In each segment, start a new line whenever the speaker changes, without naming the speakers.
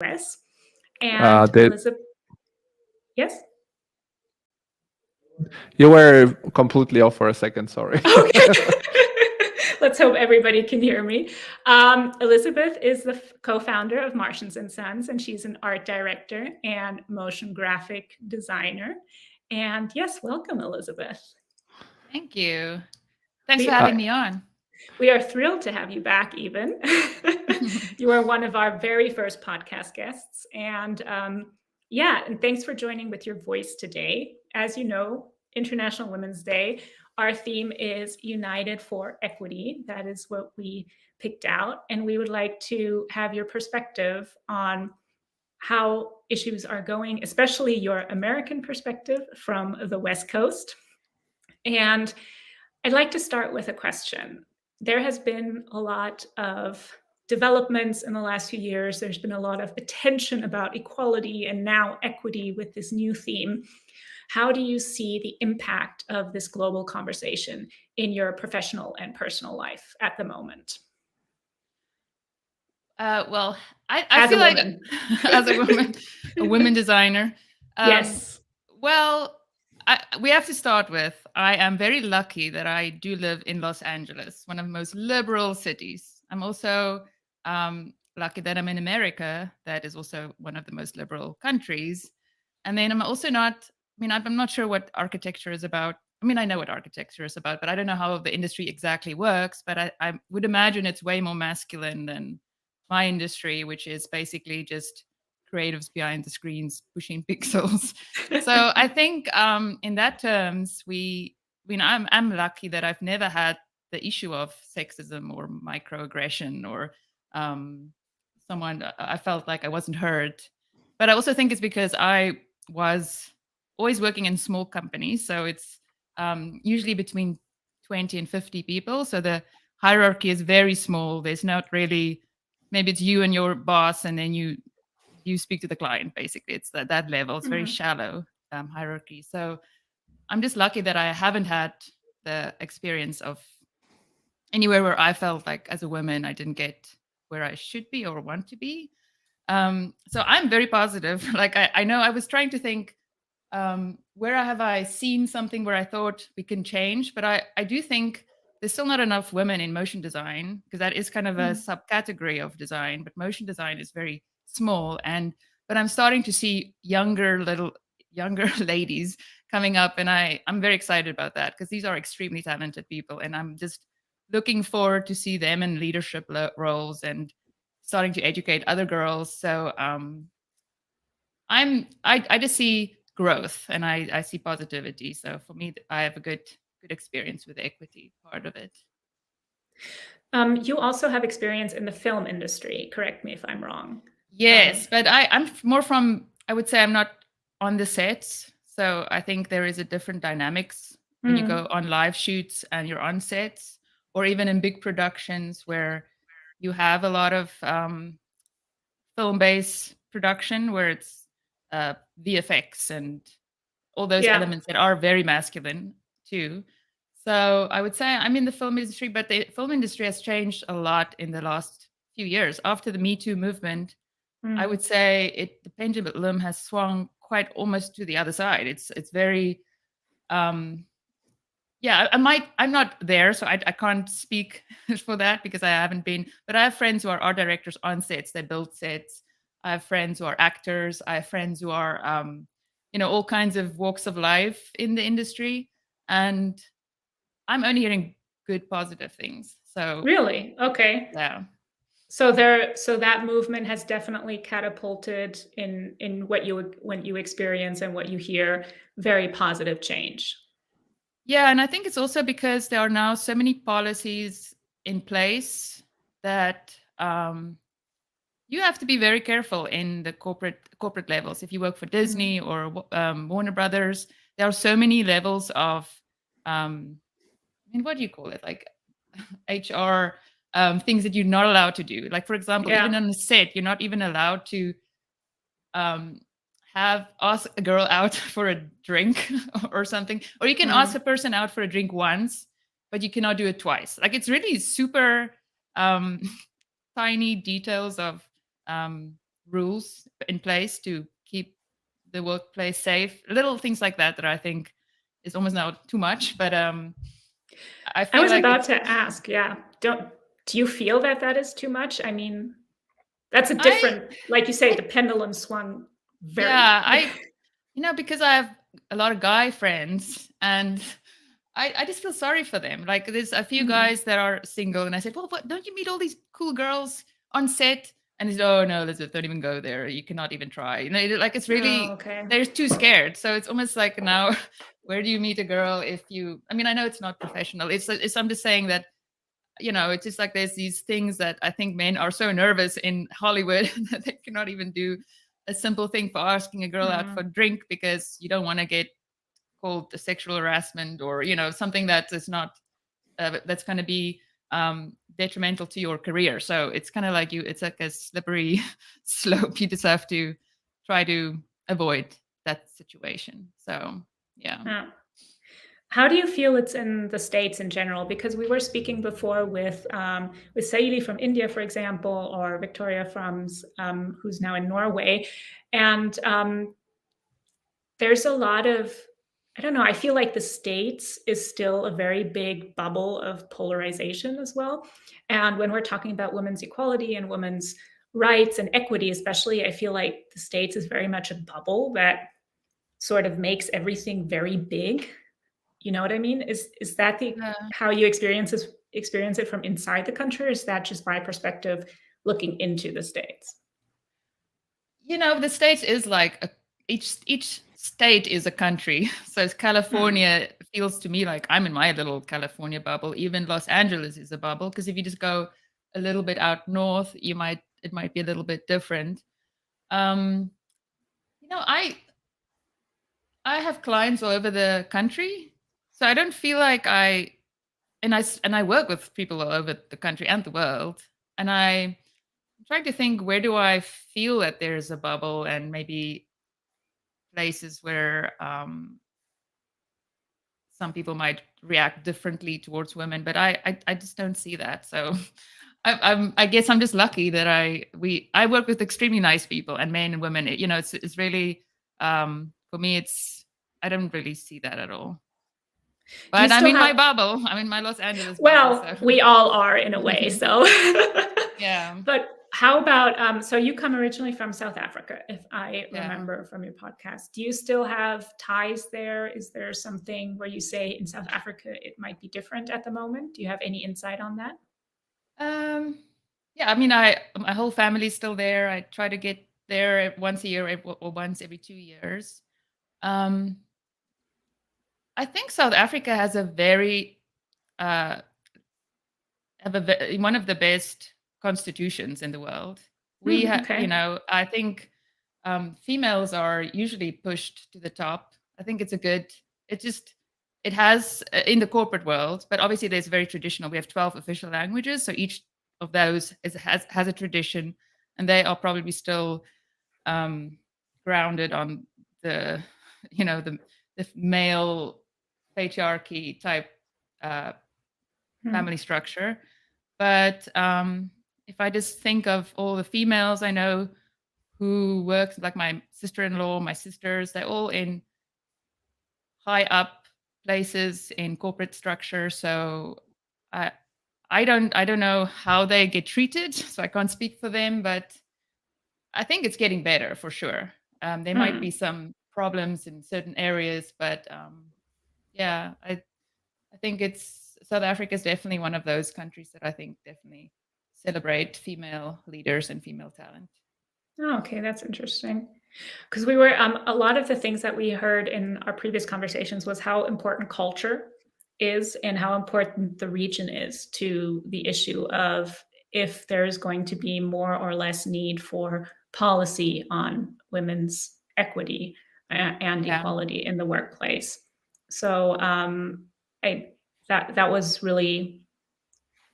US. And
Did
Elizabeth, yes?
you were completely off for a second? Sorry.
Okay. Let's hope everybody can hear me. Elizabeth is the co-founder of Martians and Sons, and she's an art director and motion graphic designer. And yes, welcome, Elizabeth.
Thank you. Thanks
We
for having me on.
We are thrilled to have you back, even. You are one of our very first podcast guests. And and thanks for joining with your voice today. As you know, International Women's Day, our theme is United for Equity. That is what we picked out. And we would like to have your perspective on how issues are going, especially your American perspective from the West Coast. And I'd like to start with a question. There has been a lot of developments in the last few years. There's been a lot of attention about equality and now equity with this new theme. How do you see the impact of this global conversation in your professional and personal life at the moment?
Well, I feel like as a woman, a women designer.
Yes.
Well, we have to start with, I am very lucky that I do live in Los Angeles, one of the most liberal cities. I'm also lucky that I'm in America, that is also one of the most liberal countries. And then I'm also not, I'm not sure what architecture is about. I know what architecture is about, but I don't know how the industry exactly works. But I would imagine it's way more masculine than my industry, which is basically just creatives behind the screens pushing pixels. So I think in that terms, I'm lucky that I've never had the issue of sexism or microaggression or someone I felt like I wasn't heard. But I also think it's because I was always working in small companies. So it's usually between 20 and 50 people. So the hierarchy is very small. There's not really, maybe it's you and your boss, and then you speak to the client, basically. It's that level. It's very shallow hierarchy. So I'm just lucky that I haven't had the experience of anywhere where I felt like as a woman, I didn't get where I should be or want to be. So I'm very positive. Like I know I was trying to think, where have I seen something where I thought we can change? But I do think there's still not enough women in motion design, because that is kind of a subcategory of design, but motion design is very small. But I'm starting to see younger ladies coming up, and I'm very excited about that, because these are extremely talented people, and I'm just looking forward to see them in leadership roles and starting to educate other girls. So I just see growth, and I see positivity. So for me, I have a good experience with the equity part of it.
You also have experience in the film industry. Correct me if I'm wrong.
Yes, but I'm more from, I would say I'm not on the sets. So I think there is a different dynamics when you go on live shoots and you're on sets, or even in big productions where you have a lot of film-based production where it's VFX and all those elements that are very masculine too. So I would say I'm in the film industry, but the film industry has changed a lot in the last few years. After the Me Too movement, I would say the pendulum has swung quite almost to the other side. It's very, I'm not there, so I can't speak for that because I haven't been, but I have friends who are art directors on sets. They build sets. I have friends who are actors. I have friends who are, all kinds of walks of life in the industry. And I'm only hearing good, positive things. So
really? Okay.
Yeah.
So that movement has definitely catapulted in what you experience and what you hear, very positive change.
Yeah, and I think it's also because there are now so many policies in place that you have to be very careful in the corporate levels. If you work for Disney or Warner Brothers, there are so many levels of, what do you call it? Like HR things that you're not allowed to do. Like, for example, even on the set, you're not even allowed to ask a girl out for a drink or something. Or you can ask a person out for a drink once, but you cannot do it twice. Like, it's really super tiny details of rules in place to keep the workplace safe. Little things like that I think is almost now too much. But I
I
feel
was
like
about
it's,
to ask, yeah. Do you feel that is too much? I mean, that's a
I,
different, like you say, the pendulum swung very.
yeah, because I have a lot of guy friends, and I just feel sorry for them. Like there's a few
Mhm.
guys that are single, and I said, well, don't you meet all these cool girls on set? And he said, oh no, Elizabeth, don't even go there. You cannot even try. Like it's
Oh,
really,
okay.
they're too scared. So it's almost like now, where do you meet a girl if you? I mean, I know it's not professional. It's I'm just saying that it's just like there's these things that I think men are so nervous in Hollywood that they cannot even do a simple thing for asking a girl out for a drink because you don't want to get called the sexual harassment or something that is not that's going to be detrimental to your career. So it's kind of like it's like a slippery slope. You just have to try to avoid that situation. So yeah.
Yeah. How do you feel it's in the States in general? Because we were speaking before with Saili from India, for example, or Victoria from who's now in Norway, and there's a lot of, I don't know, I feel like the States is still a very big bubble of polarization as well. And when we're talking about women's equality and women's rights and equity, especially, I feel like the States is very much a bubble that sort of makes everything very big. You know what I mean? Is that how you experience it from inside the country, or is that just my perspective looking into the States?
The States is like each state is a country. So California feels to me like I'm in my little California bubble. Even Los Angeles is a bubble because if you just go a little bit out north, it might be a little bit different. I have clients all over the country, so I don't feel like I work with people all over the country and the world, and I'm trying to think, where do I feel that there's a bubble and maybe places where some people might react differently towards women, but I just don't see that. So I guess I'm just lucky that I work with extremely nice people, and men and women. It's really for me. I don't really see that at all. But I'm in my bubble. I'm in my Los Angeles bubble.
Well,
So.
we all are in a way. So,
Yeah.
But how about so you come originally from South Africa, if I
Yeah.
remember from your podcast. Do you still have ties there? Is there something where you say in South Africa it might be different at the moment? Do you have any insight on that?
Yeah, I mean, my whole family's still there. I try to get there once a year or once every 2 years. I think South Africa has a very one of the best constitutions in the world. We
Okay.
I think females are usually pushed to the top. I think it has in the corporate world, but obviously there's very traditional. We have 12 official languages, so each of those has a tradition, and they are probably still grounded on the the male patriarchy type family structure. But if I just think of all the females I know who work, like my sister-in-law, my sisters, they're all in high up places in corporate structure. So I don't know how they get treated, so I can't speak for them, but I think it's getting better for sure. There might be some problems in certain areas, but yeah, I think South Africa is definitely one of those countries that I think definitely celebrate female leaders and female talent.
Oh, okay, that's interesting. Because we were a lot of the things that we heard in our previous conversations was how important culture is and how important the region is to the issue of if there's going to be more or less need for policy on women's equity and
Yeah.
equality in the workplace. So that was really,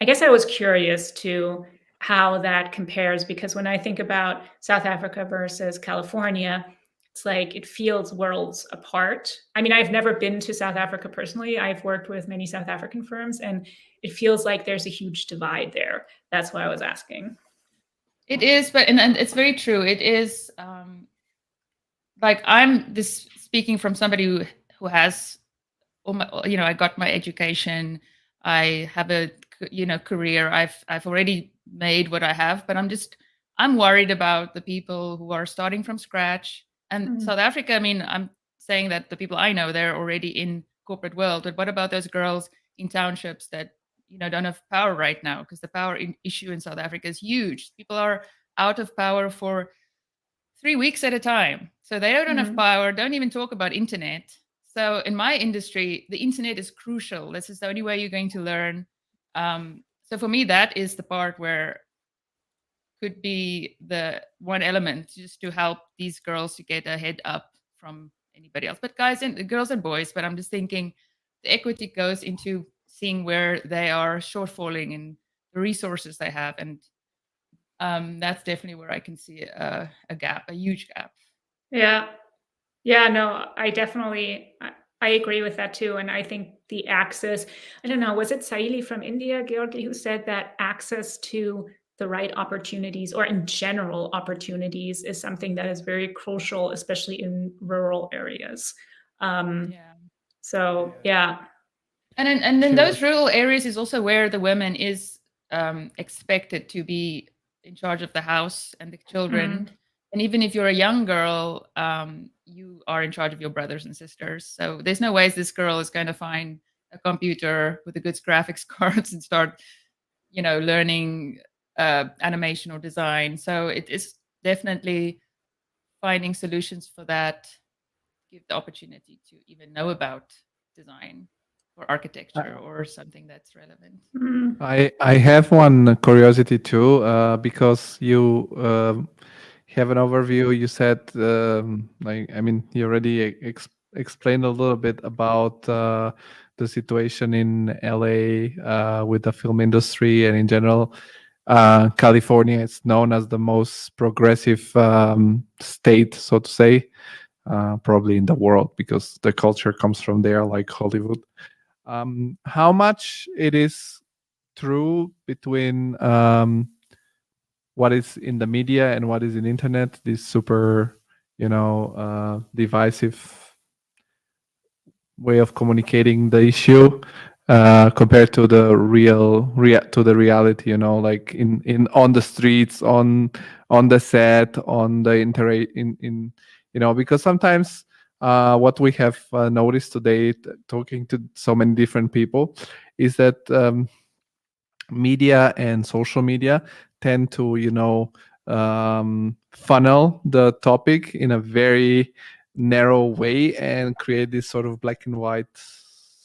I guess I was curious to how that compares, because when I think about South Africa versus California, it's like it feels worlds apart. I mean, I've never been to South Africa personally. I've worked with many South African firms, and it feels like there's a huge divide there. That's why I was asking.
It is, but and it's very true. It is like I'm this speaking from somebody who has I got my education. I have a career. I've already made what I have, but I'm worried about the people who are starting from scratch. And
Mm.
South Africa, I mean, I'm saying that the people I know, they're already in corporate world, but what about those girls in townships that don't have power right now? Because the power issue in South Africa is huge. People are out of power for 3 weeks at a time. So they don't have power, don't even talk about internet. So in my industry, the internet is crucial. This is the only way you're going to learn. So for me, that is the part where could be the one element just to help these girls to get a head up from anybody else. But guys and girls and boys, but I'm just thinking the equity goes into seeing where they are shortfalling in the resources they have. And that's definitely where I can see a gap, a huge gap.
Yeah. Yeah, no, I agree with that too. And I think the access, I don't know, was it Saili from India, Georgi, who said that access to the right opportunities or in general opportunities is something that is very crucial, especially in rural areas.
Yeah.
So yeah.
And then
Sure.
those rural areas is also where the women is expected to be in charge of the house and the children. And even if you're a young girl, you are in charge of your brothers and sisters. So there's no ways this girl is going to find a computer with a good graphics cards and start, learning animation or design. So it is definitely finding solutions for that, give the opportunity to even know about design or architecture or something that's relevant.
I have one curiosity too, because you have an overview. You said, I mean, you already explained a little bit about the situation in LA with the film industry, and in general, California is known as the most progressive state, so to say, probably in the world, because the culture comes from there, like Hollywood. How much it is true between what is in the media and what is in internet, this super divisive way of communicating the issue, compared to the to the reality, like in on the streets, on the set, on the in because sometimes what we have noticed today, talking to so many different people, is that media and social media tend to funnel the topic in a very narrow way and create this sort of black and white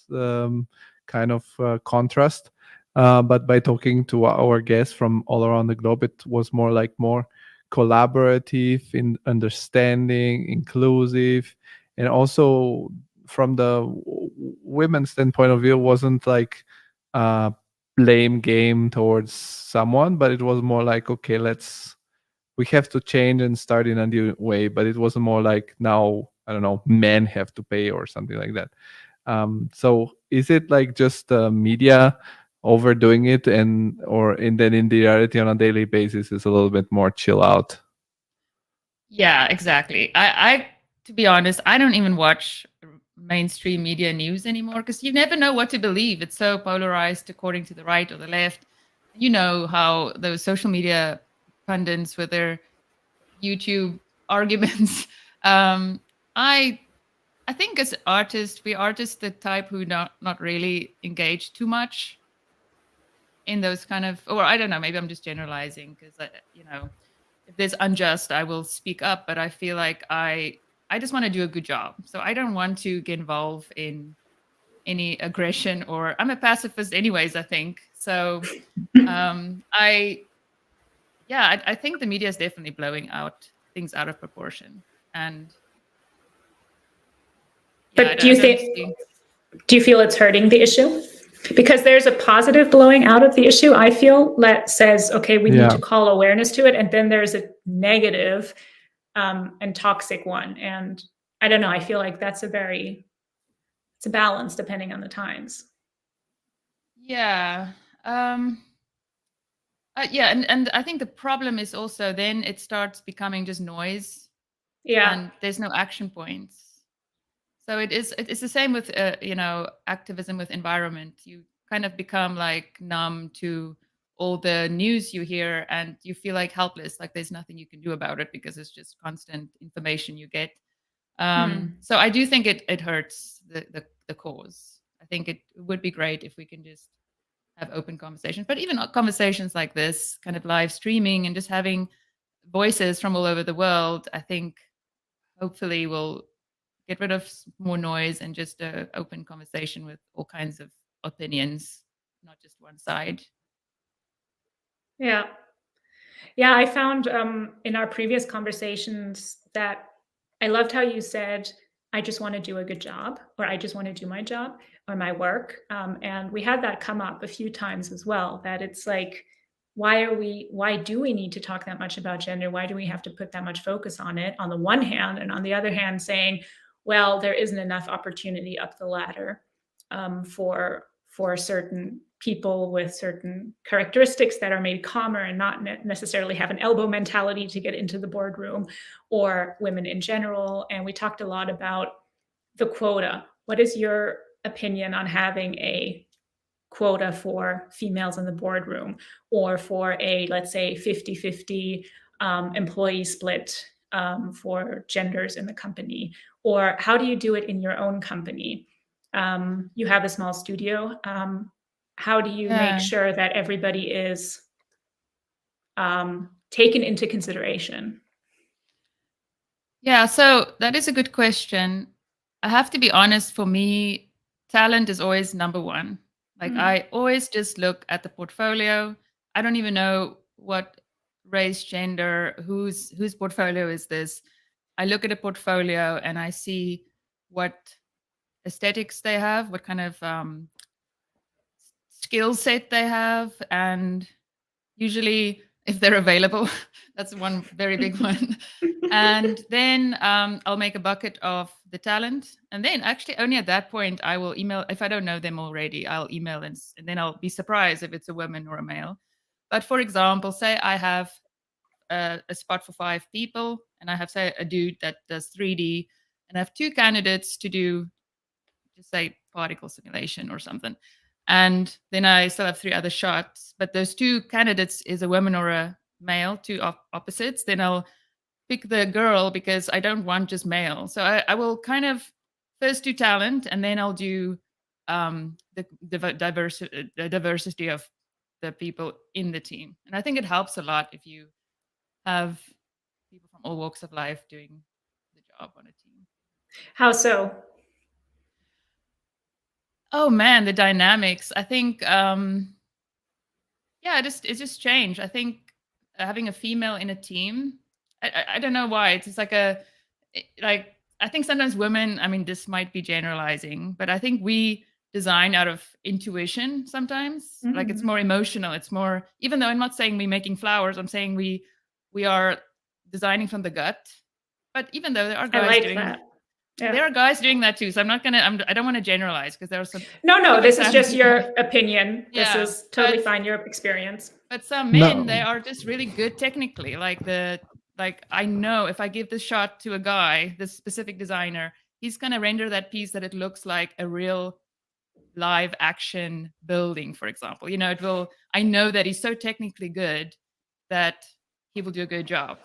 kind of contrast. But by talking to our guests from all around the globe, it was more collaborative, in understanding, inclusive, and also from the women's standpoint of view, wasn't like blame game towards someone, but it was more like, okay, we have to change and start in a new way. But it was more like, now, I don't know, men have to pay or something like that. So is it like just media overdoing it, and then in the reality on a daily basis is a little bit more chill out?
Yeah, exactly. I to be honest, I don't even watch mainstream media news anymore because you never know what to believe. It's so polarized according to the right or the left. You know how those social media pundits with their YouTube arguments. I think as artists, we artists the type who not really engage too much in those kind of, or I don't know, maybe I'm just generalizing because if there's unjust, I will speak up. But I feel like I just want to do a good job, so I don't want to get involved in any aggression. Or I'm a pacifist, anyways. I think so. I think the media is definitely blowing things out of proportion. And
But do you feel it's hurting the issue? Because there's a positive blowing out of the issue, I feel, that says, okay, we need to call awareness to it. And then there's a negative and toxic one. And I don't know, I feel like it's a balance depending on the times.
Yeah. I Yeah, and I think the problem is also then it starts becoming just noise,
Yeah.
and there's no action points. So it's the same with activism with environment. You kind of become like numb to all the news you hear, and you feel like helpless, like there's nothing you can do about it because it's just constant information you get. So I do think it hurts the cause. I think it would be great if we can just have open conversations, but even conversations like this, kind of live streaming and just having voices from all over the world, I think hopefully will get rid of more noise and just a open conversation with all kinds of opinions, not just one side.
Yeah. Yeah, I found in our previous conversations that I loved how you said, I just want to do a good job, or I just want to do my job or my work. And we had that come up a few times as well, that it's like, why do we need to talk that much about gender? Why do we have to put that much focus on it on the one hand, and on the other hand saying, well, there isn't enough opportunity up the ladder for certain people with certain characteristics that are maybe calmer and not necessarily have an elbow mentality to get into the boardroom, or women in general. And we talked a lot about the quota. What is your opinion on having a quota for females in the boardroom, or for a, let's say, 50-50 employee split for genders in the company? Or how do you do it in your own company? You have a small studio. How do you make sure that everybody is taken into consideration?
Yeah, so that is a good question. I have to be honest, for me, talent is always number one. Like I always just look at the portfolio. I don't even know what race, gender, whose portfolio is this. I look at a portfolio and I see what aesthetics they have, what kind of skill set they have, and usually if they're available, that's one very big one. And then I'll make a bucket of the talent, and then actually only at that point I will email. If I don't know them already, I'll email, and then I'll be surprised if it's a woman or a male. But for example, say I have a spot for 5 people, and I have, say, a dude that does 3D, and I have 2 candidates to do, just say, particle simulation or something. And then I still have 3 other shots, but those 2 candidates is a woman or a male, 2 opposites. Then I'll pick the girl because I don't want just male. So I will kind of first do talent, and then I'll do the diversity of the people in the team. And I think it helps a lot if you have people from all walks of life doing the job on a team.
How so?
Oh man, the dynamics. I think it's just changed. I think having a female in a team, I don't know why. It's just like I think sometimes women, I mean, this might be generalizing, but I think we design out of intuition sometimes. Like it's more emotional. It's more, even though I'm not saying we making flowers, I'm saying we are designing from the gut. But even though there are guys doing that. Yeah. There are guys doing that too. So I don't want to generalize, because there are some.
No, this is just your opinion. This is totally fine, your experience.
But some men, they are just really good technically. Like I know if I give this shot to a guy, this specific designer, he's going to render that piece that it looks like a real live action building, for example. I know that he's so technically good that he will do a good job.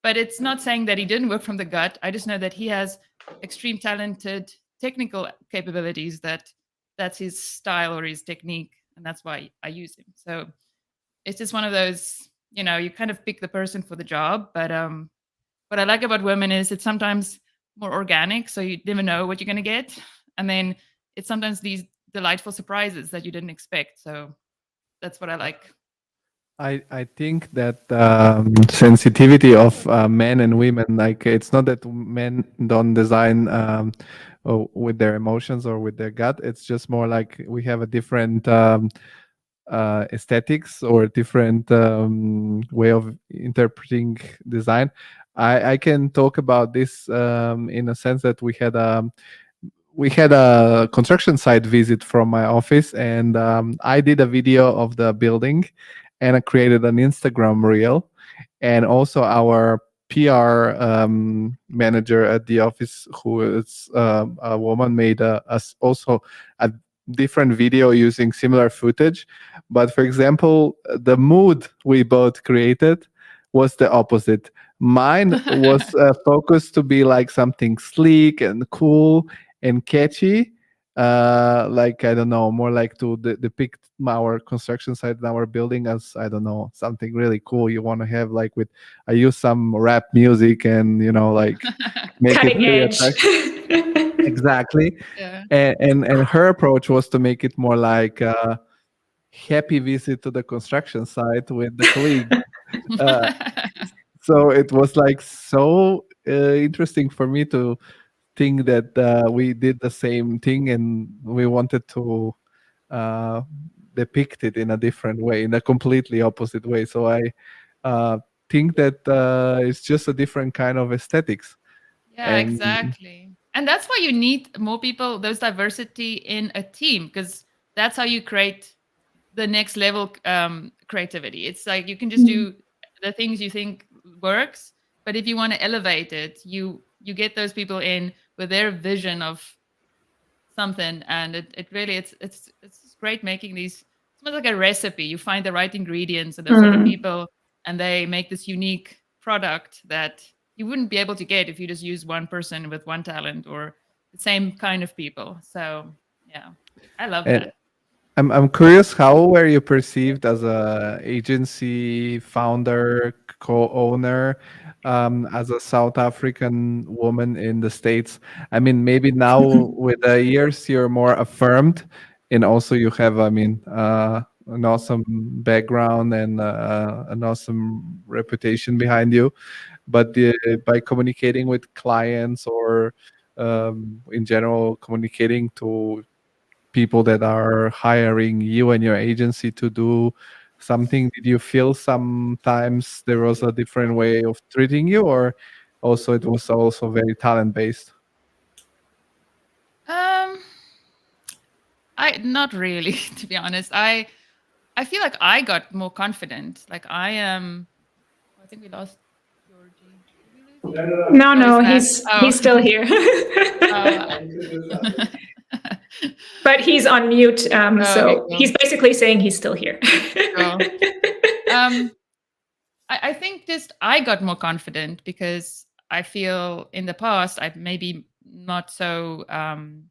But it's not saying that he didn't work from the gut. I just know that he has extreme talented technical capabilities, that's his style or his technique, and that's why I use him. So it's just one of those, you kind of pick the person for the job. But what I like about women is it's sometimes more organic, so you never know what you're going to get, and then it's sometimes these delightful surprises that you didn't expect. So that's what I like.
I think that sensitivity of men and women, like it's not that men don't design with their emotions or with their gut. It's just more like we have a different aesthetics or a different way of interpreting design. I can talk about this in a sense that we had a construction site visit from my office, and I did a video of the building. Anna created an Instagram reel, and also our PR manager at the office, who is a woman, made us also a different video using similar footage. But for example, the mood we both created was the opposite. Mine was focused to be like something sleek and cool and catchy, like, I don't know, more like to depict our construction site and our building as, I don't know, something really cool you want to have, like with, I use some rap music and, like make it
Cutting
really
edge.
attractive. Exactly.
Yeah.
And her approach was to make it more like a happy visit to the construction site with the colleague. uh, so it was like so interesting for me to think that we did the same thing, and we wanted to uh, depict it in a different way, in a completely opposite way. So I think that it's just a different kind of aesthetics.
Yeah,
And
exactly. And that's why you need more people, those diversity in a team, because that's how you create the next level creativity. It's like you can just do the things you think works, but if you want to elevate it, you get those people in with their vision of something, and it really it's just great making these. It's almost like a recipe. You find the right ingredients and those other people, and they make this unique product that you wouldn't be able to get if you just use one person with one talent or the same kind of people. So yeah, I love
and
that.
I'm curious, how were you perceived as a agency founder, co-owner, as a South African woman in the States? I mean, maybe now with the years you're more affirmed, and also you have, I mean, an awesome background and an awesome reputation behind you. But by communicating with clients, or in general communicating to people that are hiring you and your agency to do something, did you feel sometimes there was a different way of treating you, or also it was also very talent based?
Um, I not really, to be honest. I feel like I got more confident. Like I am. I think we lost Georgie. Did we lose him?
No,
Back.
he's still here.
Oh.
But he's on mute, so
okay, cool.
he's basically saying he's still here.
Cool. I think just I got more confident because I feel in the past I maybe not so. I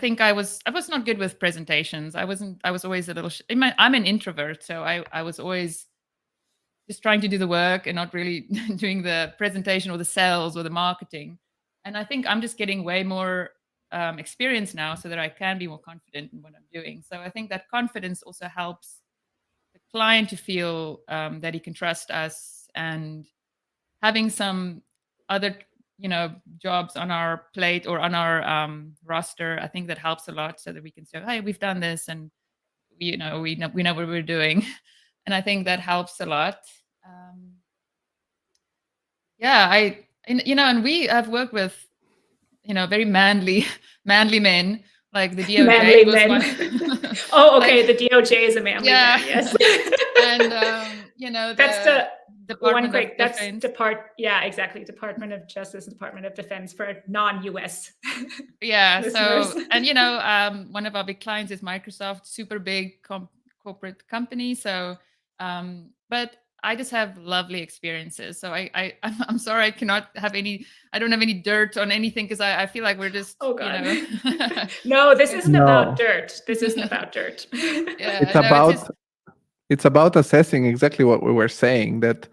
think I was not good with presentations. I was always a little. I'm an introvert, so I was always just trying to do the work and not really doing the presentation or the sales or the marketing. And I think I'm just getting way more experience now, so that I can be more confident in what I'm doing. So I think that confidence also helps the client to feel that he can trust us, and having some other jobs on our plate or on our roster. I think that helps a lot, so that we can say, hey, we've done this, and we know what we're doing. And I think that helps a lot. Yeah, and we have worked with very manly men, like the DOJ
Manly
was
men.
one.
Oh, okay. The DOJ is a manly
Yeah.
man. Yes.
And
That's the
Department of
that's
Defense.
yeah, exactly. Department of Justice and Department of Defense for non-US.
Yeah.
listeners.
So, and one of our big clients is Microsoft, super big corporate company. So, but I just have lovely experiences. So I'm sorry, I cannot have any. I don't have any dirt on anything, because I feel like we're just.
Oh God. No, this isn't about dirt. This isn't about dirt.
Yeah,
It's about it's about assessing exactly what we were saying, that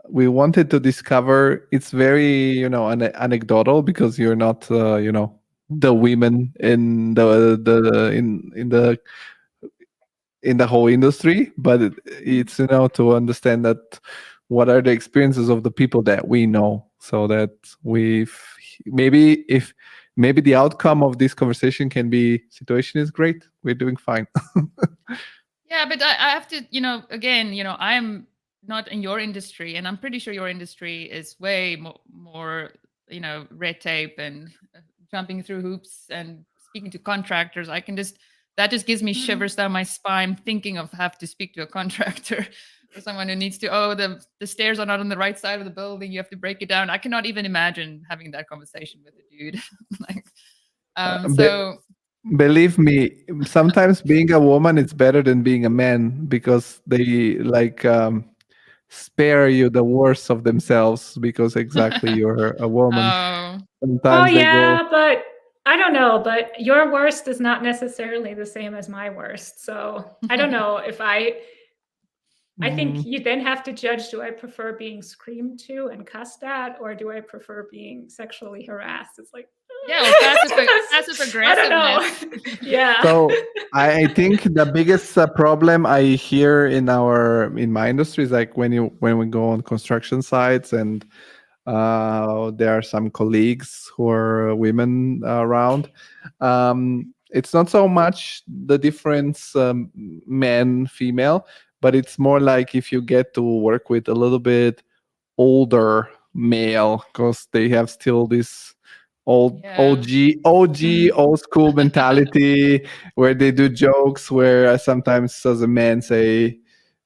we wanted to discover. It's very anecdotal, because you're not the women in the in the whole industry, but it's to understand that what are the experiences of the people that we know, so that maybe if maybe the outcome of this conversation can be, situation is great, we're doing fine.
Yeah, but I have to, again, I'm not in your industry, and I'm pretty sure your industry is way more red tape and jumping through hoops and speaking to contractors. I can just that just gives me
Mm.
shivers down my spine thinking of have to speak to a contractor or someone who needs to, oh, the stairs are not on the right side of the building, you have to break it down. I cannot even imagine having that conversation with a dude. Like,
Be-
so
believe me, sometimes being a woman is better than being a man because they like spare you the worst of themselves because exactly you're a woman.
oh,
Well,
Sometimes they go,
yeah, but I don't know. But your worst is not necessarily the same as my worst. So I don't know if I think
"Mm,
you then have to judge, do I prefer being screamed to and cussed at, or do I prefer being sexually harassed? It's like,
yeah, or passive
I don't know.
aggressiveness.
Yeah.
So I think the biggest problem I hear in my industry is like when we go on construction sites and there are some colleagues who are women around. It's not so much the difference men female, but it's more like if you get to work with a little bit older male because they have still this old
Yeah.
OG old school mentality where they do jokes where I sometimes as a man say,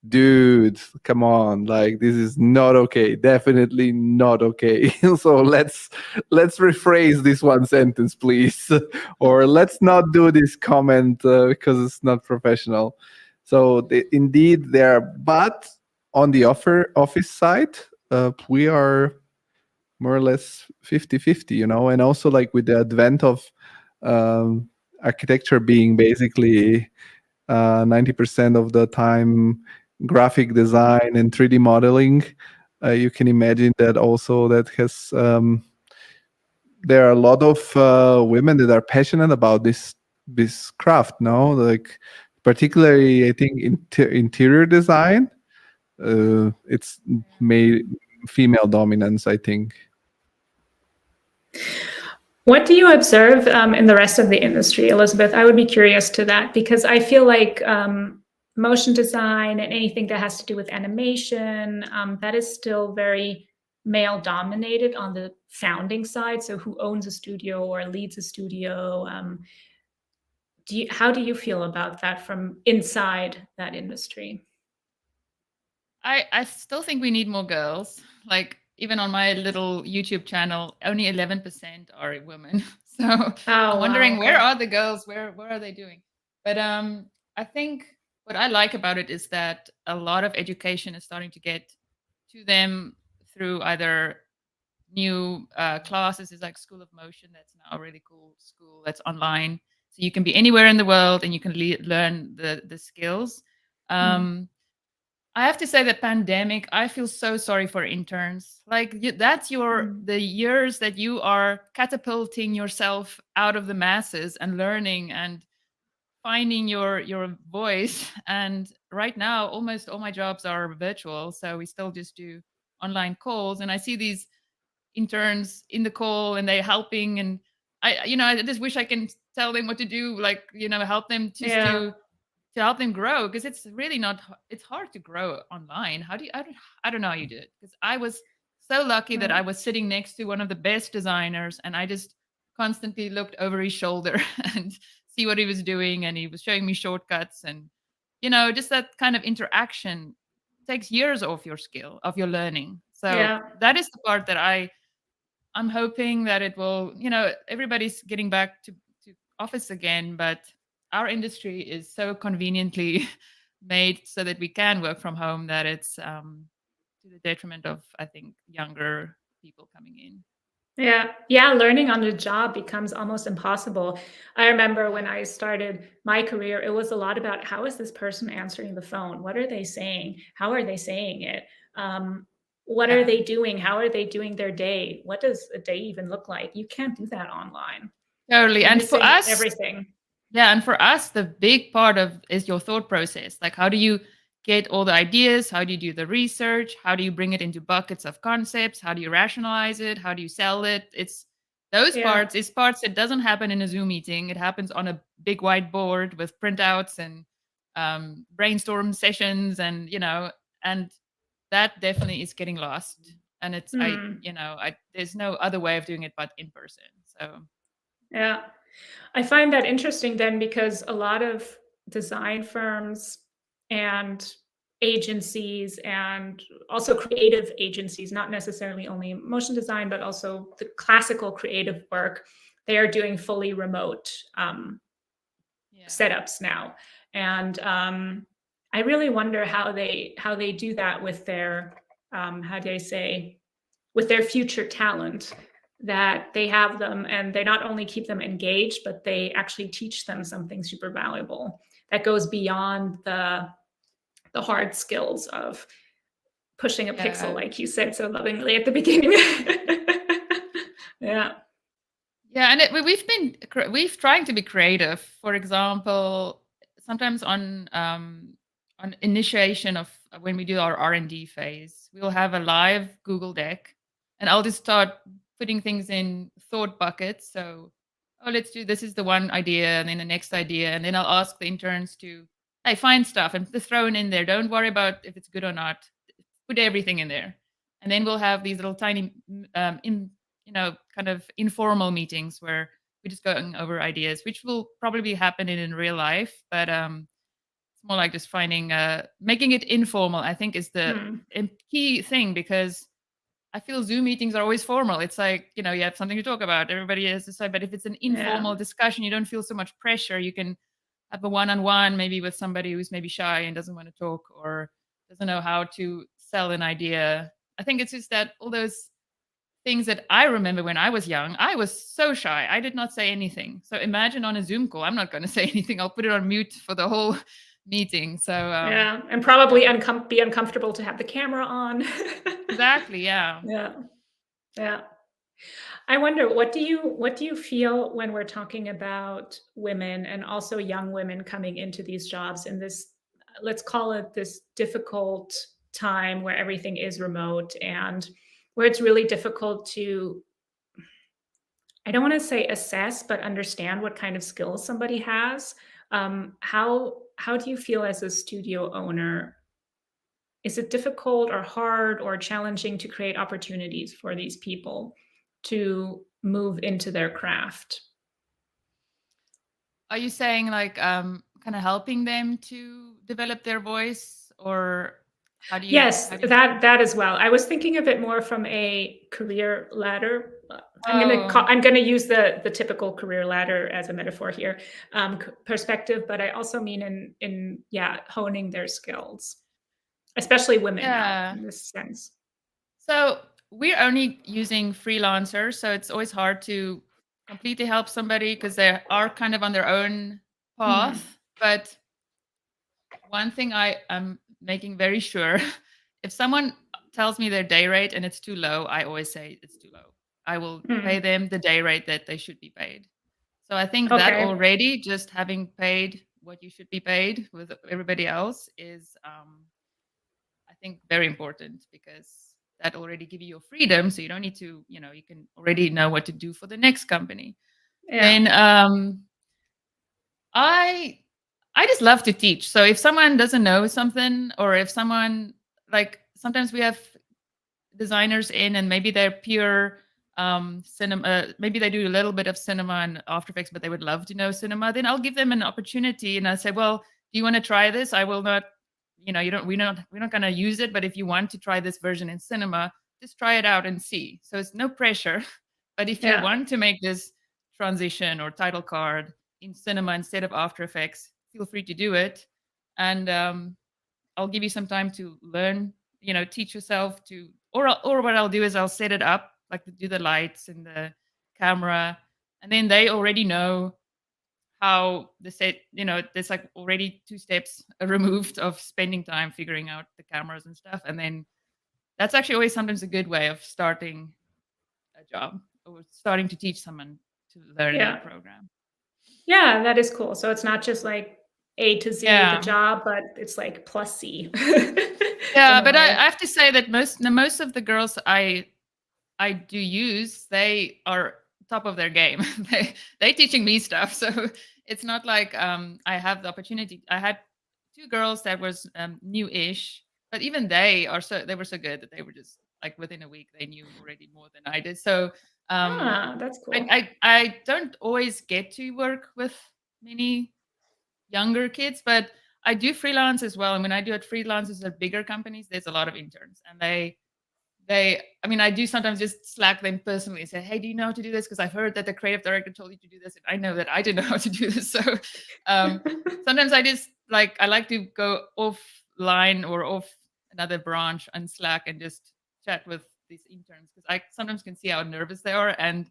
dude, come on, like this is not okay, definitely not okay. So let's rephrase this one sentence please, or let's not do this comment because it's not professional. So indeed there, but on the office side, we are more or less 50-50, and also like with the advent of um, architecture being basically 90% of the time graphic design and 3D modeling, you can imagine that also that has there are a lot of women that are passionate about this craft, no, like particularly I think interior design, it's made female dominance, I think.
What do you observe in the rest of the industry, Elizabeth? I would be curious to that because I feel like motion design and anything that has to do with animation, that is still very male dominated on the founding side. So who owns a studio or leads a studio? How do you feel about that from inside that industry?
I still think we need more girls. Like even on my little YouTube channel, only 11% are women. So
Oh,
I'm wondering
wow,
where
okay.
are the girls? Where are they doing? But I think what I like about it is that a lot of education is starting to get to them through either new classes. Is like School of Motion. That's now a really cool school that's online. So you can be anywhere in the world and you can learn the skills. Um, I have to say that pandemic, I feel so sorry for interns. Like that's the years that you are catapulting yourself out of the masses and learning and finding your voice. And right now, almost all my jobs are virtual, so we still just do online calls. And I see these interns in the call and they're helping, and I just wish I can tell them what to do, like help them just
Yeah.
to help them grow, because it's really not it's hard to grow online. How do you I don't know how you do it, because I was so lucky that I was sitting next to one of the best designers and I just constantly looked over his shoulder and see what he was doing, and he was showing me shortcuts, and just that kind of interaction takes years off your skill of your learning. So
Yeah.
that is the part that I'm hoping that it will, everybody's getting back to office again, but our industry is so conveniently made so that we can work from home that it's to the detriment of, I think, younger people coming in.
Yeah. Yeah. Learning on the job becomes almost impossible. I remember when I started my career, it was a lot about how is this person answering the phone? What are they saying? How are they saying it? What are
Yeah,
they doing? How are they doing their day? What does a day even look like? You can't do that online.
totally.
You're
And for
missing
us,
everything.
yeah, and for us, the big part of is your thought process. Like, how do you get all the ideas? How do you do the research? How do you bring it into buckets of concepts? How do you rationalize it? How do you sell it? It's those
Yeah.
parts. It's parts that doesn't happen in a Zoom meeting. It happens on a big whiteboard with printouts and brainstorm sessions, and that definitely is getting lost. And it's
Hmm.
there's no other way of doing it but in person. So
Yeah. I find that interesting then because a lot of design firms and agencies and also creative agencies, not necessarily only motion design, but also the classical creative work, they are doing fully remote
Yeah.
setups now. And I really wonder how they do that with their how do I say, with their future talent, that they have them and they not only keep them engaged, but they actually teach them something super valuable that goes beyond the hard skills of pushing a pixel,
Yeah.
like you said so lovingly at the beginning. Yeah.
Yeah, and we've trying to be creative. For example, sometimes on initiation of when we do our R&D phase, we'll have a live Google Deck, and I'll just start putting things in thought buckets. So, oh, let's do this is the one idea, and then the next idea, and then I'll ask the interns to, hey, find stuff and just throw it in there. Don't worry about if it's good or not. Put everything in there, and then we'll have these little tiny kind of informal meetings where we're just going over ideas, which will probably happen in real life, but it's more like just finding making it informal, I think, is the
Hmm.
key thing, because I feel Zoom meetings are always formal. It's like, you have something to talk about, everybody has to say, but if it's an
Yeah.
informal discussion, you don't feel so much pressure. You can have a one-on-one maybe with somebody who's maybe shy and doesn't want to talk or doesn't know how to sell an idea. I think it's just that all those things that I remember when I was young, I was so shy. I did not say anything. So imagine on a Zoom call, I'm not going to say anything. I'll put it on mute for the whole meeting. So
Yeah. And probably be uncomfortable to have the camera on.
exactly, yeah.
Yeah. Yeah. I wonder, what do you feel when we're talking about women and also young women coming into these jobs in this, let's call it this difficult time where everything is remote and where it's really difficult to, I don't want to say assess, but understand what kind of skills somebody has. How do you feel as a studio owner? Is it difficult or hard or challenging to create opportunities for these people to move into their craft?
Are you saying like kind of helping them to develop their voice, or
Yes,
how do you
that as well. I was thinking of it more from a career ladder.
Oh,
I'm gonna use the typical career ladder as a metaphor here, perspective, but I also mean in yeah, honing their skills, especially women now
yeah.
in this sense.
So we're only using freelancers, so it's always hard to completely help somebody because they are kind of on their own
Mhm.
path. But one thing I am making very sure, if someone tells me their day rate and it's too low, I always say it's too low. I will pay
Mm.
them the day rate that they should be paid. So I think that
Okay.
already, just having paid what you should be paid with everybody else is, I think, very important, because that already give you your freedom. So you don't need to, you can already know what to do for the next company.
Yeah.
Then I I just love to teach. So if someone doesn't know something, or if someone, like, sometimes we have designers in and maybe they're pure cinema, maybe they do a little bit of cinema and After Effects, but they would love to know cinema, then I'll give them an opportunity and I say, well, do you want to try this? I will not, we're not going to use it, but if you want to try this version in cinema, just try it out and see. So it's no pressure. But if you
Yeah.
want to make this transition or title card in cinema instead of After Effects, feel free to do it. And I'll give you some time to learn, teach yourself to, or what I'll do is I'll set it up, like do the lights and the camera, and then they already know how the set, there's like already 2 steps removed of spending time figuring out the cameras and stuff. And then that's actually always sometimes a good way of starting a job or starting to teach someone to learn a new
Yeah.
program.
Yeah, that is cool. So it's not just like A to Z, the
Yeah.
job, but it's like plus C in
Yeah,
a
but I
way.
have to say that most of the girls I do use, they are top of their game. They teaching me stuff. So it's not like I have the opportunity. I had 2 girls that was new-ish, but even they were so good that they were just like within a week they knew already more than I did. So
That's cool.
I don't always get to work with many younger kids, but I do freelance as well. And when I do it freelancers at bigger companies, there's a lot of interns, and I mean, I do sometimes just Slack them personally and say, hey, do you know how to do this? Because I've heard that the creative director told you to do this, and I know that I didn't know how to do this. So sometimes I just I like to go offline or off another branch on Slack and just chat with these interns, because I sometimes can see how nervous they are. And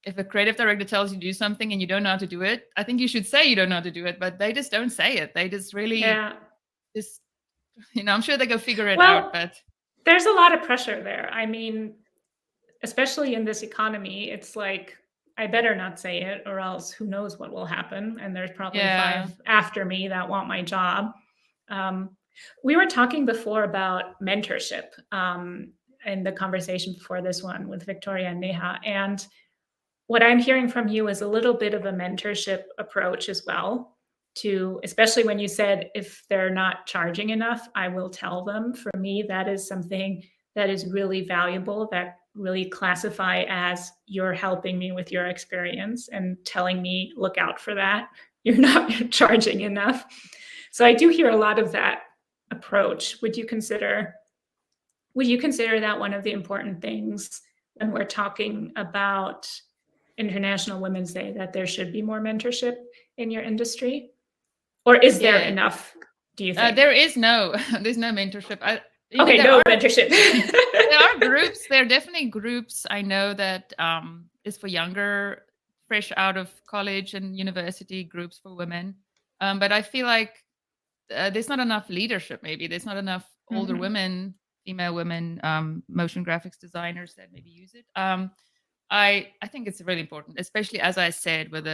if a creative director tells you to do something and you don't know how to do it, I think you should say you don't know how to do it, but they just don't say it. They just really just, I'm sure they go figure it out, but
there's a lot of pressure there. I mean, especially in this economy, it's like, I better not say it, or else who knows what will happen. And there's probably 5 after me that want my job. We were talking before about mentorship in the conversation before this one with Victoria and Neha. And what I'm hearing from you is a little bit of a mentorship approach as well, to, especially when you said, if they're not charging enough, I will tell them. For me, that is something that is really valuable, that really classify as you're helping me with your experience and telling me, look out for that. You're not charging enough. So I do hear a lot of that approach. Would you consider that one of the important things when we're talking about International Women's Day, that there should be more mentorship in your industry? Or is there enough, do you think?
There's no mentorship.
Mentorship.
There are groups. There are definitely groups I know that is for younger, fresh out of college and university, groups for women. But I feel like there's not enough leadership. Maybe there's not enough older women, female women, motion graphics designers that maybe use it. I think it's really important, especially as I said, with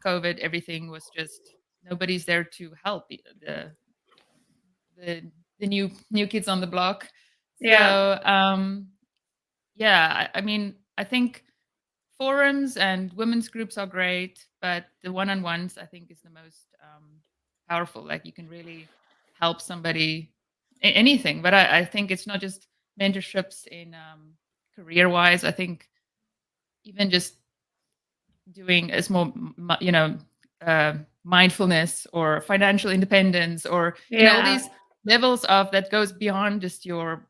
COVID, everything was just, nobody's there to help the new kids on the block. So I mean, I think forums and women's groups are great, but the one-on-ones I think is the most powerful. Like, you can really help somebody anything. But I think it's not just mentorships in career-wise. I think even just doing a small, mindfulness or financial independence, or all these levels of that goes beyond just your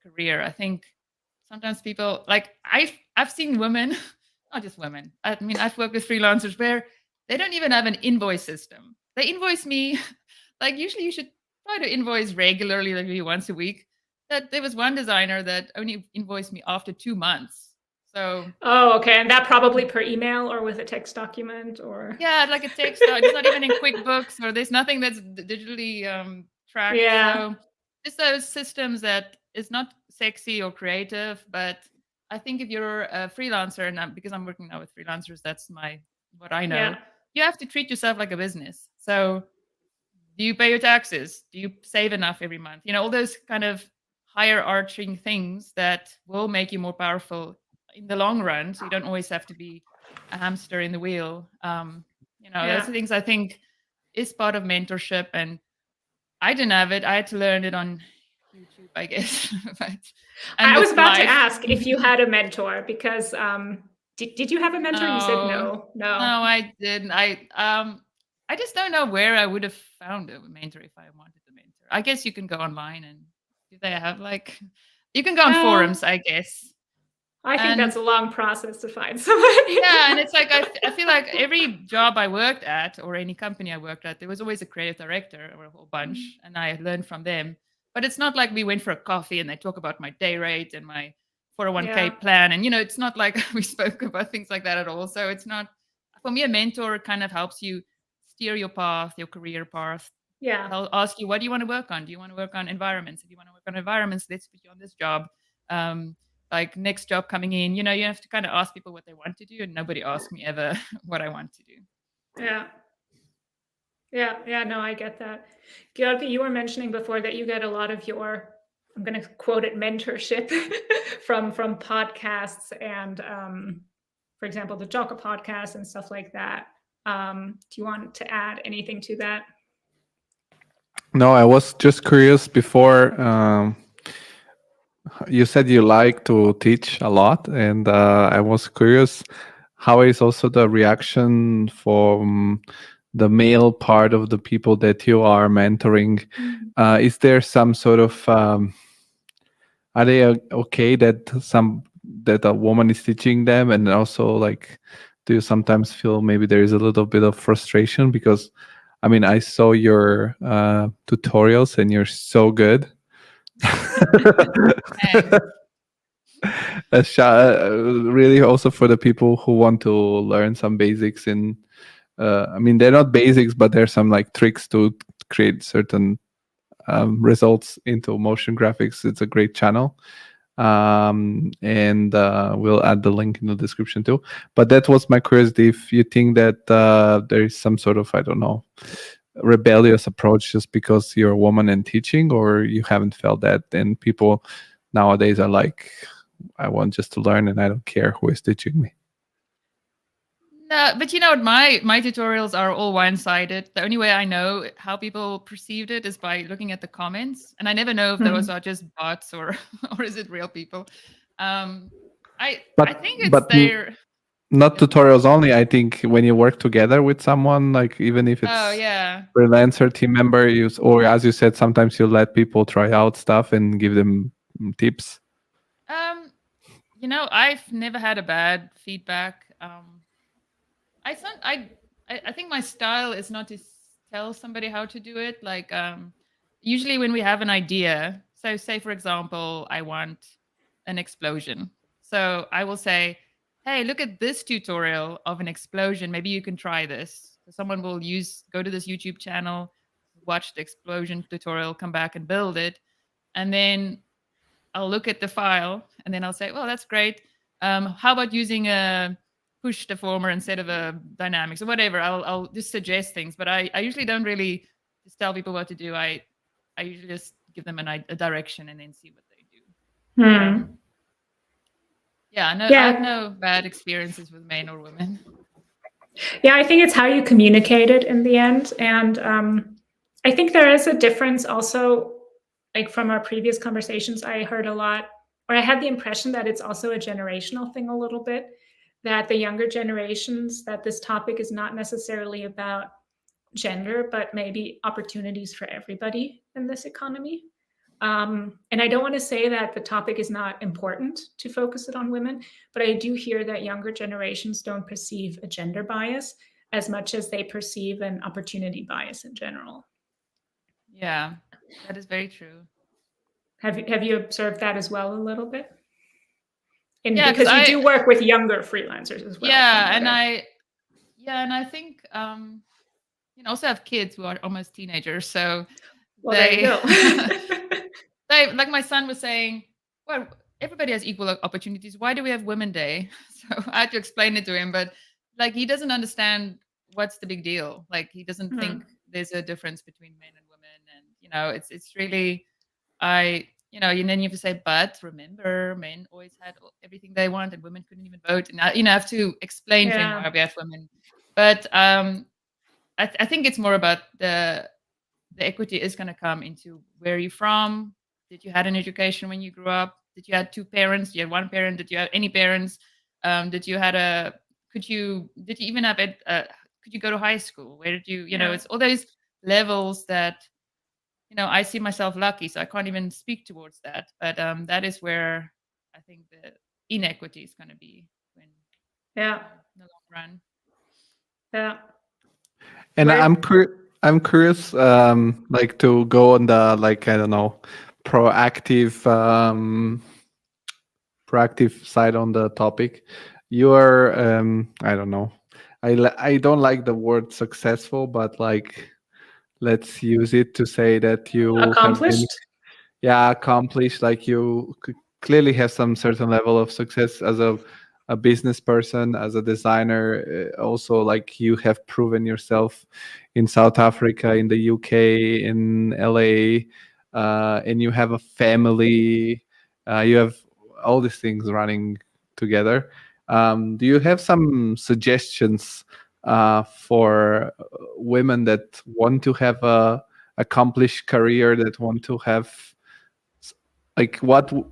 career. I think sometimes people, like, I've seen women, not just women. I mean, I've worked with freelancers where they don't even have an invoice system. They invoice me, like, usually you should try to invoice regularly, like maybe once a week. That there was one designer that only invoiced me after 2 months. So.
Oh, okay. And that probably per email or with a text document, or?
Yeah, like a text. It's not even in QuickBooks, or there's nothing that's digitally tracked.
Yeah.
So it's those systems that is not sexy or creative, but I think if you're a freelancer, and because I'm working now with freelancers, that's what I know.
Yeah.
You have to treat yourself like a business. So do you pay your taxes? Do you save enough every month? All those kind of higher arching things that will make you more powerful in the long run, so you don't always have to be a hamster in the wheel. Those are things I think is part of mentorship, and I didn't have it. I had to learn it on YouTube, I guess.
I was about to ask if you had a mentor, because did you have a mentor? You said no.
No, I didn't. I just don't know where I would have found a mentor if I wanted a mentor. I guess you can go online, and do they have you can go on forums, I guess.
I think that's a long process to find somebody.
Yeah, and it's like I feel like every job I worked at, or any company I worked at, there was always a creative director or a whole bunch, and I learned from them. But it's not like we went for a coffee and they talk about my day rate and my 401k plan, and it's not like we spoke about things like that at all. So it's not, for me, a mentor kind of helps you steer your path, your career path.
Yeah,
I'll ask you, what do you want to work on? Do you want to work on environments? If you want to work on environments, let's put you on this job. Like, next job coming in, you have to kind of ask people what they want to do, and nobody asked me ever what I want to do.
Yeah. No, I get that. Georgi, you were mentioning before that you get a lot of your, I'm going to quote it, mentorship from podcasts and, for example, the Joka podcast and stuff like that. Do you want to add anything to that?
No, I was just curious before. you said you like to teach a lot, and I was curious, how is also the reaction from the male part of the people that you are mentoring? Is there some sort of are they okay that a woman is teaching them, and also like, do you sometimes feel maybe there is a little bit of frustration? Because I mean, I saw your tutorials and you're so good.
Thanks.
Really also for the people who want to learn some basics in I mean, they're not basics, but there's some like tricks to create certain results into motion graphics. It's a great channel. And we'll add the link in the description too. But that was my curiosity, if you think that there is some sort of, I don't know, rebellious approach just because you're a woman and teaching, or you haven't felt that, and people nowadays are like, I want just to learn and I don't care who is teaching me.
No, but you know what? My tutorials are all one-sided. The only way I know how people perceived it is by looking at the comments, and I never know if those are just bots or or is it real people. I think it's their
not tutorials only. I think when you work together with someone, like even if it's freelancer team member, or as you said, sometimes you let people try out stuff and give them tips.
You know, I've never had a bad feedback. I think my style is not to tell somebody how to do it. Like usually when we have an idea, so say for example, I want an explosion. So I will say, hey, look at this tutorial of an explosion. Maybe you can try this. So someone will go to this YouTube channel, watch the explosion tutorial, come back and build it. And then I'll look at the file and then I'll say, well, that's great. How about using a push deformer instead of a dynamics or whatever? I'll just suggest things, but I usually don't really just tell people what to do. I usually just give them a direction and then see what they do. I have no bad experiences with men or women.
Yeah, I think it's how you communicate it in the end. And I think there is a difference also, like from our previous conversations, I heard a lot, or I had the impression that it's also a generational thing a little bit, that the younger generations, that this topic is not necessarily about gender, but maybe opportunities for everybody in this economy. And I don't want to say that the topic is not important to focus it on women, but I do hear that younger generations don't perceive a gender bias as much as they perceive an opportunity bias in general.
Yeah, that is very true.
Have you observed that as well a little bit? Because you do work with younger freelancers as well.
Yeah, and I think you know, also have kids who are almost teenagers, so
there you go.
Like my son was saying, well, everybody has equal opportunities. Why do we have Women's Day? So I had to explain it to him, but like he doesn't understand what's the big deal. Like he doesn't think there's a difference between men and women, and you know, it's really you know, and then you have to say, but remember, men always had everything they want, and women couldn't even vote. And you know, I have to explain to him why we have women. But I think it's more about the equity is going to come into where you're from. Did you had an education when you grew up? Did you had two parents? Did you had one parent? Did you have any parents? Did you even have could you go to high school? Where did you know, it's all those levels that, you know, I see myself lucky, so I can't even speak towards that. But that is where I think the inequity is going to be in the long run. Yeah.
And I'm curious, like to go on the, like, I don't know, proactive side on the topic. You are, I don't know, I don't like the word successful, but like, let's use it to say that you
accomplished.
Accomplished. Like you clearly have some certain level of success as a business person, as a designer. Also, like you have proven yourself in South Africa, in the UK, in LA, and you have a family. You have all these things running together. Do you have some suggestions for women that want to have a accomplished career, that want to have like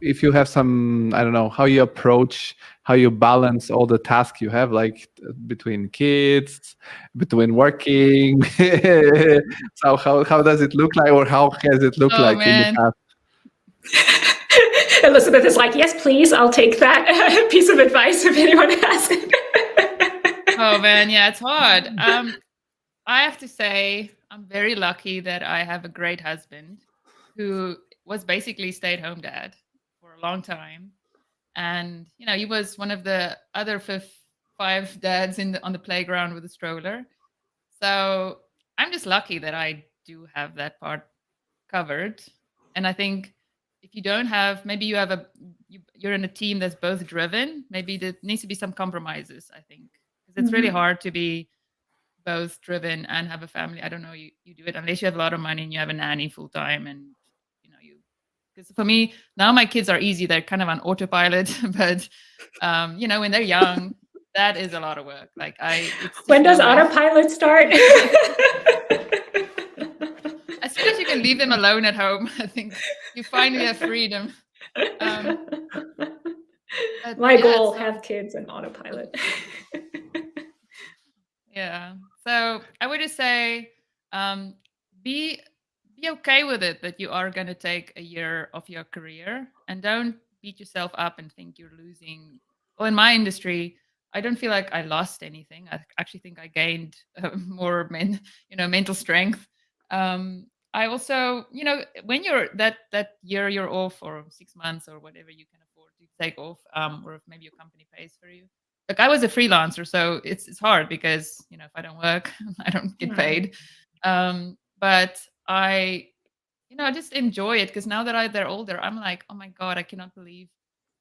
if you have some, I don't know, how you approach, how you balance all the tasks you have, like between kids, between working. So how does it look like, or how has it looked
Oh
like in the
man.
past?
Elizabeth is like, yes, please, I'll take that piece of advice if anyone has it.
Oh man, yeah, it's hard. I have to say, I'm very lucky that I have a great husband who was basically stay-at-home dad for a long time. And, he was one of the other five dads on the playground with a stroller. So I'm just lucky that I do have that part covered. And I think if you don't have, maybe you're in a team that's both driven, maybe there needs to be some compromises, I think. Because it's really hard to be both driven and have a family. I don't know, you do it unless you have a lot of money and you have a nanny full time, and because for me now my kids are easy, they're kind of on autopilot, but when they're young, that is a lot of work. Like
when does autopilot start?
As soon as you can leave them alone at home, I think you finally have freedom.
My goal, have kids and autopilot.
Yeah. So I would just say, be okay with it that you are going to take a year of your career, and don't beat yourself up and think you're losing. Well, in my industry, I don't feel like I lost anything. I actually think I gained more mental strength. I also, when you're that year you're off, or 6 months or whatever you can afford to take off, or if maybe your company pays for you. Like I was a freelancer, so it's hard because if I don't work, I don't get paid. But I just enjoy it, because now that they're older, I'm like, oh my God, I cannot believe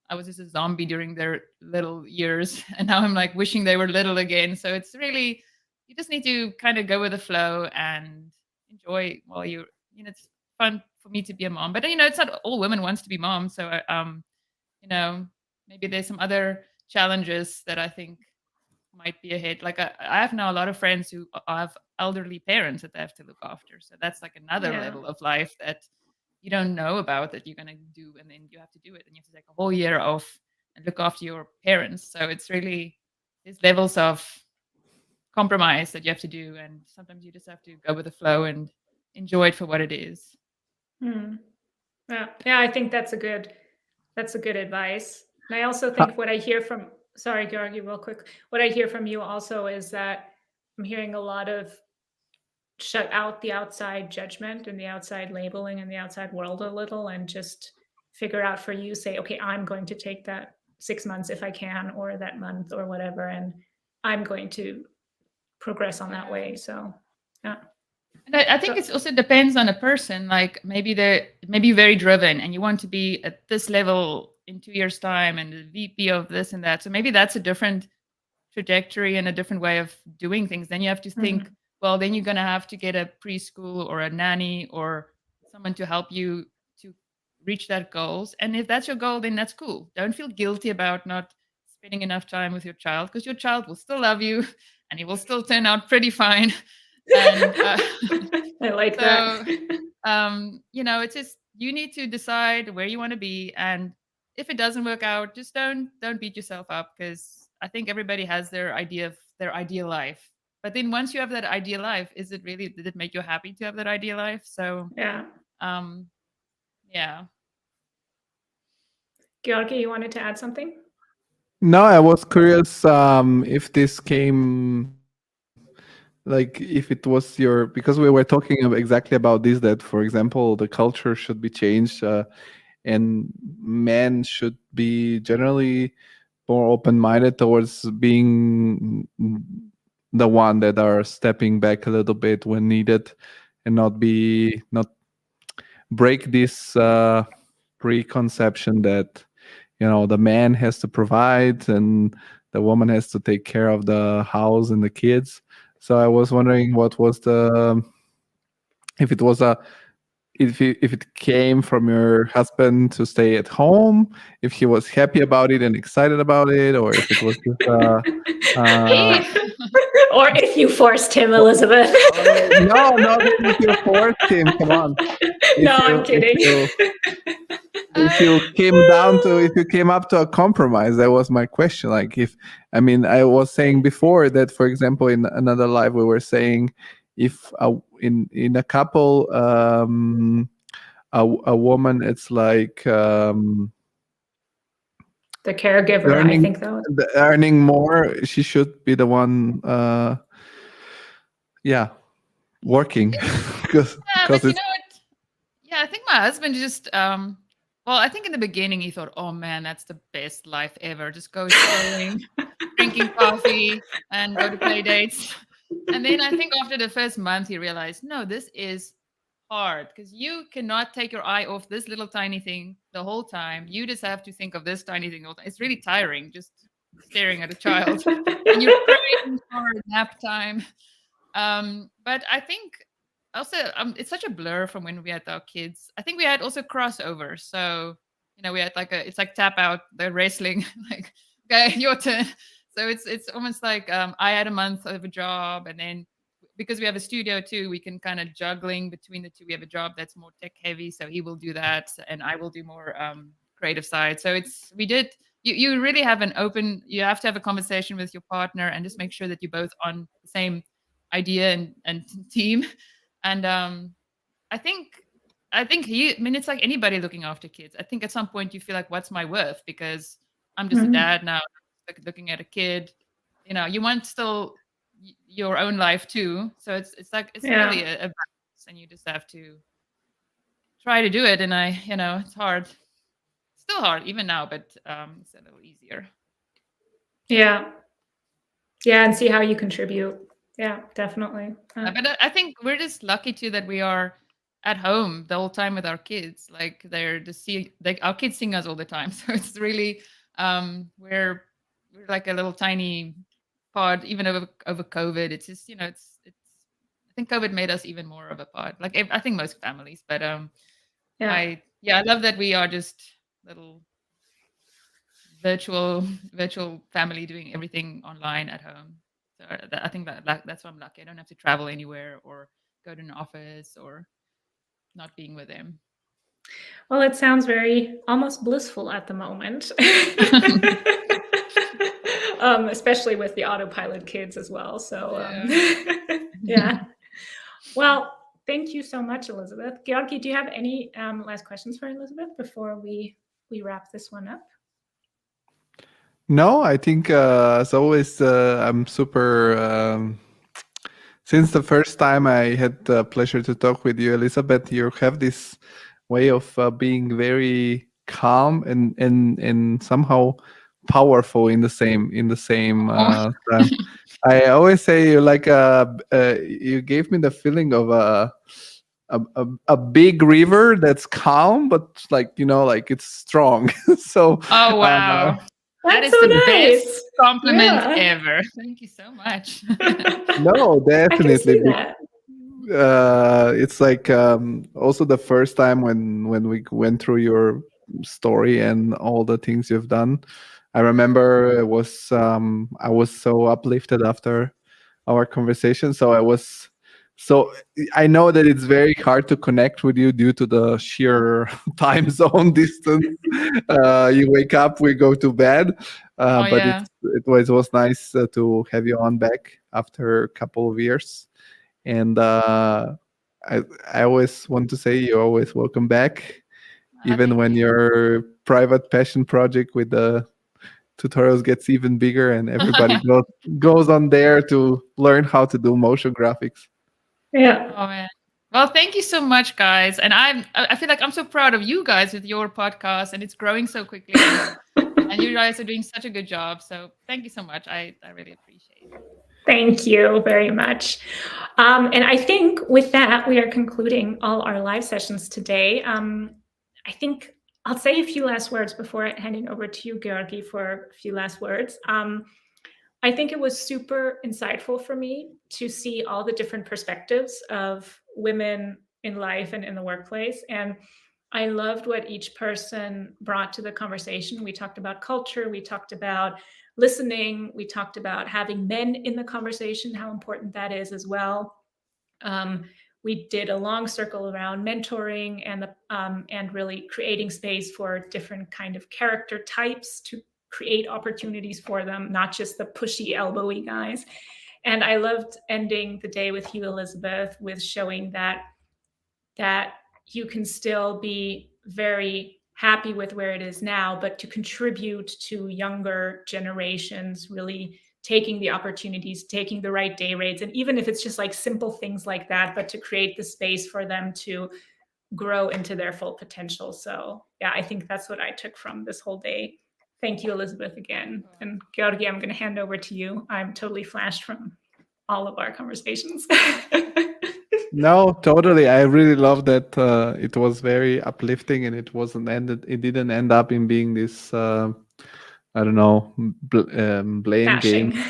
I was just a zombie during their little years, and now I'm like wishing they were little again. So it's really, you just need to kind of go with the flow and enjoy while it's fun for me to be a mom. But it's not all women wants to be moms, so maybe there's some other challenges that I think might be ahead. Like I have now a lot of friends who have elderly parents that they have to look after. So that's like another level of life that you don't know about, that you're going to do, and then you have to do it, and you have to take a whole year off and look after your parents. So it's really these levels of compromise that you have to do, and sometimes you just have to go with the flow and enjoy it for what it is.
Yeah, I think that's a good advice. And I also think what I hear from, sorry, Georgi, real quick. What I hear from you also is that I'm hearing a lot of shut out the outside judgment and the outside labeling and the outside world a little, and just figure out for you, say, okay, I'm going to take that 6 months if I can, or that month or whatever, and I'm going to progress on that way. So, yeah.
And I think it also depends on a person. Like maybe you're very driven and you want to be at this level in 2 years' time and the VP of this and that. So maybe that's a different trajectory and a different way of doing things. Then you have to think, well, then you're going to have to get a preschool or a nanny or someone to help you to reach that goals. And if that's your goal, then that's cool. Don't feel guilty about not spending enough time with your child, because your child will still love you and he will still turn out pretty fine. And
I like that.
It's just, you need to decide where you want to be, and if it doesn't work out, just don't beat yourself up, because I think everybody has their idea of their ideal life. But then once you have that ideal life, did it make you happy to have that ideal life? So yeah.
Georgi, you wanted to add something?
No, I was curious if this came, like if it was because we were talking exactly about this, that for example the culture should be changed, and men should be generally more open-minded towards being the one that are stepping back a little bit when needed, and not break this preconception that the man has to provide and the woman has to take care of the house and the kids. So I was wondering what was if it came from your husband to stay at home, if he was happy about it and excited about it, or if it was just
or if you forced him, Elizabeth.
No, if you forced him, come on.
I'm kidding.
if you came up to a compromise, that was my question. Like, I was saying before that, for example, in another live we were saying, if in a couple, a woman, it's like
the caregiver, I think, though.
earning more, she should be the one working, because
but you
it's
know what? Yeah, I think my husband just well, I think in the beginning he thought, oh man, that's the best life ever. Just go sailing, drinking coffee, and go to play dates. And then I think after the first month he realized, no, this is hard because you cannot take your eye off this little tiny thing the whole time. You just have to think of this tiny thing all the time. It's really tiring just staring at a child. And you're praying for nap time. But I think also it's such a blur from when we had our kids. I think we had also crossovers. So, we had it's like tap out, the wrestling, like, okay, your turn. So it's almost like I had a month of a job, and then because we have a studio too, we can kind of juggling between the two. We have a job that's more tech heavy, so he will do that, and I will do more creative side. So you really have you have to have a conversation with your partner and just make sure that you're both on the same idea and team. And I think it's like anybody looking after kids. I think at some point you feel like, what's my worth? Because I'm just a dad now, looking at a kid. You want still your own life too. So it's really a balance, and you just have to try to do it. And it's hard. Still hard even now, but it's a little easier.
Yeah, and see how you contribute. Yeah, definitely.
But I think we're just lucky too that we are at home the whole time with our kids. Like our kids sing us all the time. So it's really we're like a little tiny pod, even over COVID. It's just it's I think COVID made us even more of a pod. Like I think most families, but I love that we are just little virtual family doing everything online at home. So I think that's why I'm lucky. I don't have to travel anywhere or go to an office or not being with them.
Well, it sounds very almost blissful at the moment. Especially with the autopilot kids as well. So yeah. Well, thank you so much, Elizabeth. Georgi, do you have any last questions for Elizabeth before we wrap this one up?
No, I think as always, I'm super. Since the first time I had the pleasure to talk with you, Elizabeth, you have this way of being very calm and somehow powerful in the same time. I always say you're like you gave me the feeling of a big river that's calm, but like it's strong. So
oh wow. That is so the best compliment ever. Thank you so much.
No, definitely.
That.
It's like also the first time when we went through your story and all the things you've done. I remember I was so uplifted after our conversation. So I know that it's very hard to connect with you due to the sheer time zone distance. You wake up, we go to bed. But it was nice to have you on back after a couple of years. And I always want to say you're always welcome back, even when your private passion project with the tutorials gets even bigger and everybody goes on there to learn how to do motion graphics.
Yeah.
Oh man. Well, thank you so much, guys. And I feel like I'm so proud of you guys with your podcast, and it's growing so quickly. And you guys are doing such a good job. So thank you so much. I really appreciate it.
Thank you very much. And I think with that, we are concluding all our live sessions today. I think I'll say a few last words before handing over to you, Georgi, for a few last words. I think it was super insightful for me to see all the different perspectives of women in life and in the workplace. And I loved what each person brought to the conversation. We talked about culture. We talked about listening. We talked about having men in the conversation, how important that is as well. we did a long circle around mentoring and really creating space for different kind of character types to create opportunities for them, not just the pushy, elbowy guys. And I loved ending the day with you, Elizabeth, with showing that you can still be very happy with where it is now, but to contribute to younger generations, really taking the opportunities, taking the right day rates, and even if it's just like simple things like that, but to create the space for them to grow into their full potential. So yeah, I think that's what I took from this whole day. Thank you, Elizabeth, again. And Georgi, I'm going to hand over to you. I'm totally flashed from all of our conversations.
No, totally. I really love that it was very uplifting, and it didn't end up in being this I don't know, blame
Bashing.
game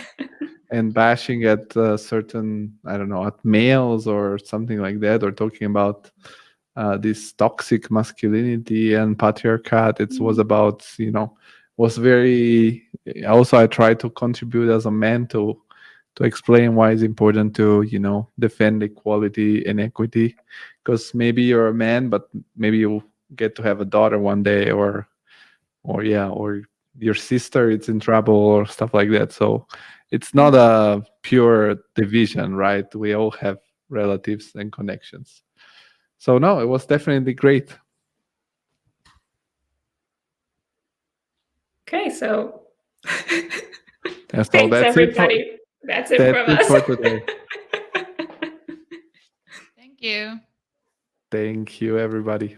and bashing at certain, I don't know, at males or something like that, or talking about this toxic masculinity and patriarchat. It was about, was very, also I try to contribute as a man to explain why it's important to, defend equality and equity, because maybe you're a man, but maybe you'll get to have a daughter one day, or your sister is in trouble or stuff like that. So it's not a pure division, right? We all have relatives and connections. So no, it was definitely great.
Okay, so
And so
thanks,
that's
everybody. That's it from us.
for today.
Thank you.
Thank you, everybody.